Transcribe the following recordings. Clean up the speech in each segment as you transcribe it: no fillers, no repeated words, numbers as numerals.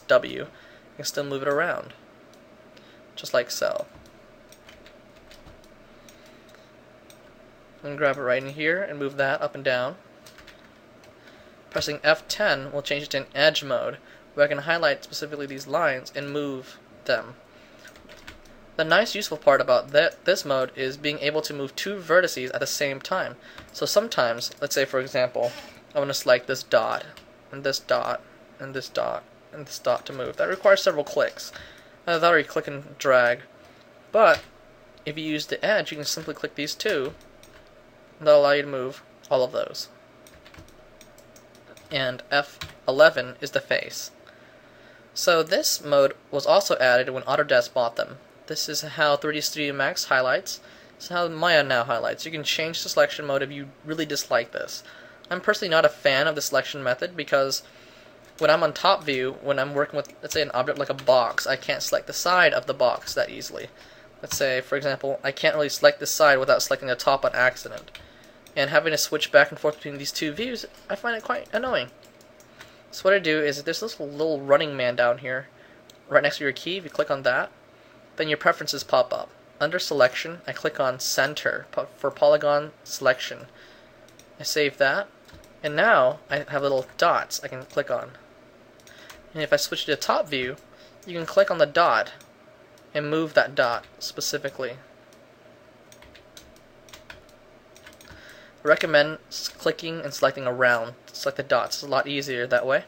W, you can still move it around, just like so. And grab it right in here and move that up and down. Pressing F10 will change it to an edge mode, where I can highlight specifically these lines and move them. The nice useful part about this mode is being able to move two vertices at the same time. So sometimes, let's say for example, I want to select this dot, and this dot, and this dot, and this dot to move. That requires several clicks. That already click and drag. But if you use the edge, you can simply click these two, and that'll allow you to move all of those. And F11 is the face. So this mode was also added when Autodesk bought them. This is how 3D Studio Max highlights. This is how Maya now highlights. You can change the selection mode if you really dislike this. I'm personally not a fan of the selection method because when I'm on top view, when I'm working with, let's say, an object like a box, I can't select the side of the box that easily. Let's say, for example, I can't really select this side without selecting the top on accident. And having to switch back and forth between these two views, I find it quite annoying. So what I do is, there's this little running man down here, right next to your key. If you click on that, then your preferences pop up. Under selection, I click on center for polygon selection. I save that, and now I have little dots I can click on. And if I switch to the top view, you can click on the dot and move that dot specifically. I recommend clicking and selecting around. Select the dots. It's a lot easier that way.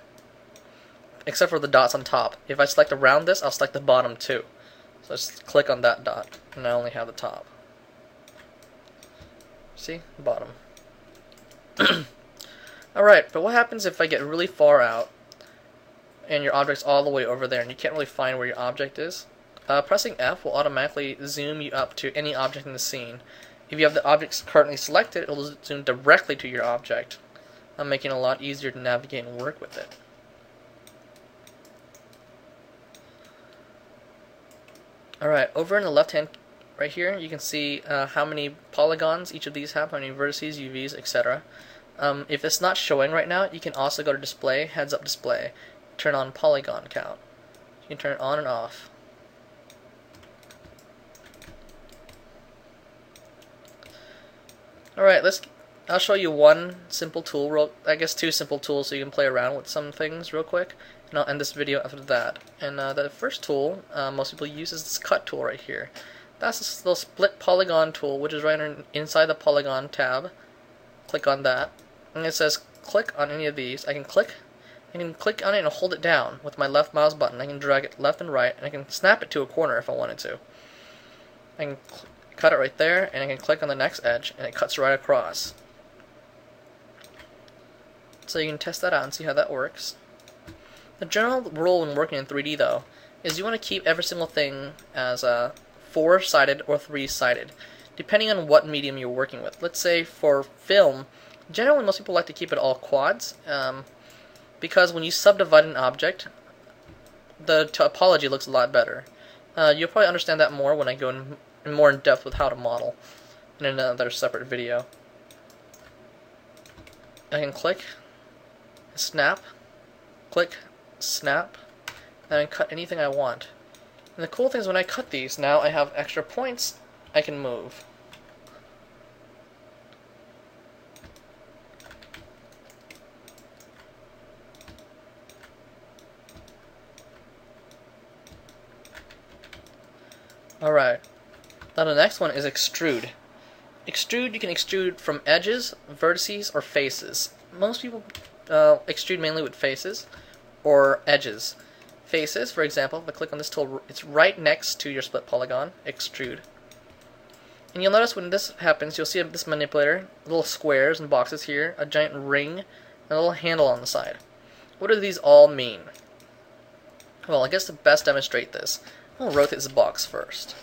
Except for the dots on top. If I select around this, I'll select the bottom too. So just click on that dot, and I only have the top. See? Bottom. Alright, but what happens if I get really far out and your object's all the way over there and you can't really find where your object is? Pressing F will automatically zoom you up to any object in the scene. If you have the objects currently selected, it will zoom directly to your object, making it a lot easier to navigate and work with it. Alright, over in the left hand right here, you can see how many polygons each of these have, how many vertices, UVs, etc. If it's not showing right now, you can also go to display, heads up display, turn on polygon count. You can turn it on and off. Alright, I'll show you one simple tool, I guess two simple tools so you can play around with some things real quick, and I'll end this video after that. And the first tool most people use is this cut tool right here. That's this little split polygon tool, which is right inside the polygon tab. Click on that, and it says click on any of these. I can click on it and hold it down with my left mouse button. I can drag it left and right, and I can snap it to a corner if I wanted to. I can cut it right there, and I can click on the next edge, and it cuts right across. So you can test that out and see how that works. The general rule when working in 3D, though, is you want to keep every single thing as 4-sided or 3-sided, depending on what medium you're working with. Let's say for film, generally most people like to keep it all quads, because when you subdivide an object, the topology looks a lot better. You'll probably understand that more when I go more in depth with how to model in another separate video. I can click, snap, click, snap, and I can cut anything I want. And the cool thing is when I cut these, now I have extra points I can move. Alright. Now the next one is extrude. Extrude, you can extrude from edges, vertices, or faces. Most people extrude mainly with faces or edges. Faces, for example, if I click on this tool, it's right next to your split polygon, extrude. And you'll notice when this happens, you'll see this manipulator, little squares and boxes here, a giant ring, and a little handle on the side. What do these all mean? Well, I guess to best demonstrate this, I'll rotate this box first.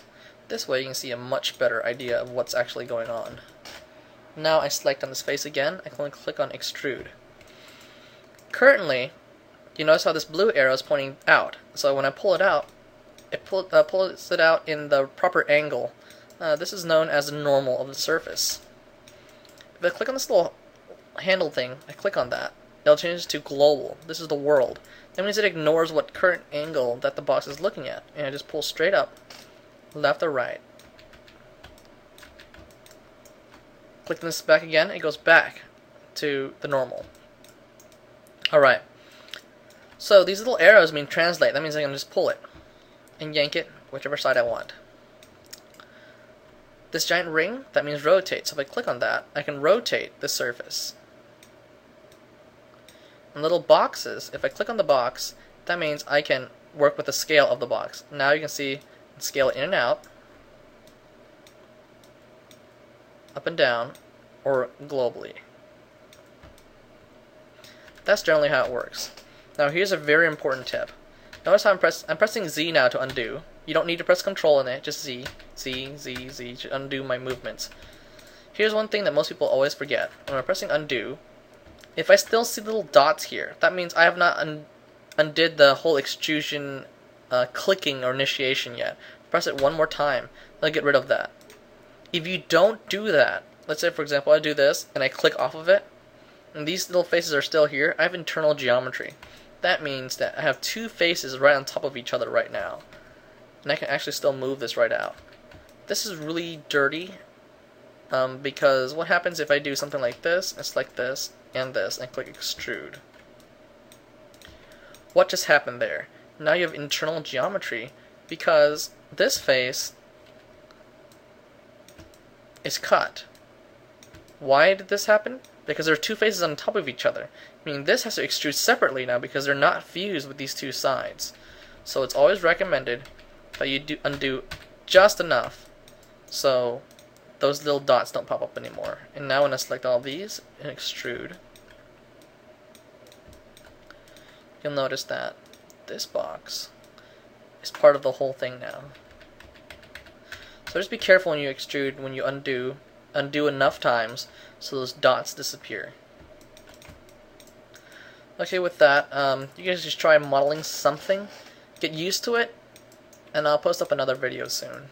This way you can see a much better idea of what's actually going on. Now I select on this face again, I can click on extrude. Currently, you notice how this blue arrow is pointing out. So when I pull it out, it pulls it out in the proper angle. This is known as the normal of the surface. If I click on this little handle thing, I click on that, it'll change to global. This is the world. That means it ignores what current angle that the box is looking at, and it just pulls straight up, left or right. Click this back again, it goes back to the normal. Alright, so these little arrows mean translate. That means I can just pull it and yank it whichever side I want. This giant ring, that means rotate. So if I click on that, I can rotate the surface. And little boxes, if I click on the box, that means I can work with the scale of the box. Now you can see scale in and out, up and down, or globally. That's generally how it works. Now here's a very important tip. Notice how I'm pressing Z now to undo. You don't need to press Control in it, just Z, Z, Z, Z to undo my movements. Here's one thing that most people always forget. When I'm pressing undo, if I still see little dots here, that means I have not undid the whole extrusion clicking or initiation yet. Press it one more time, that'll get rid of that. If you don't do that, let's say for example I do this and I click off of it, and these little faces are still here, I have internal geometry. That means that I have two faces right on top of each other right now. And I can actually still move this right out. This is really dirty because what happens if I do something like this, and select this, and click Extrude? What just happened there? Now you have internal geometry because this face is cut. Why did this happen? Because there are two faces on top of each other. Meaning this has to extrude separately now because they're not fused with these two sides. So it's always recommended that you undo just enough so those little dots don't pop up anymore. And now when I select all these and extrude, you'll notice that this box is part of the whole thing now. So just be careful when you extrude, when you undo enough times so those dots disappear. Okay, with that, you guys just try modeling something, get used to it, and I'll post up another video soon.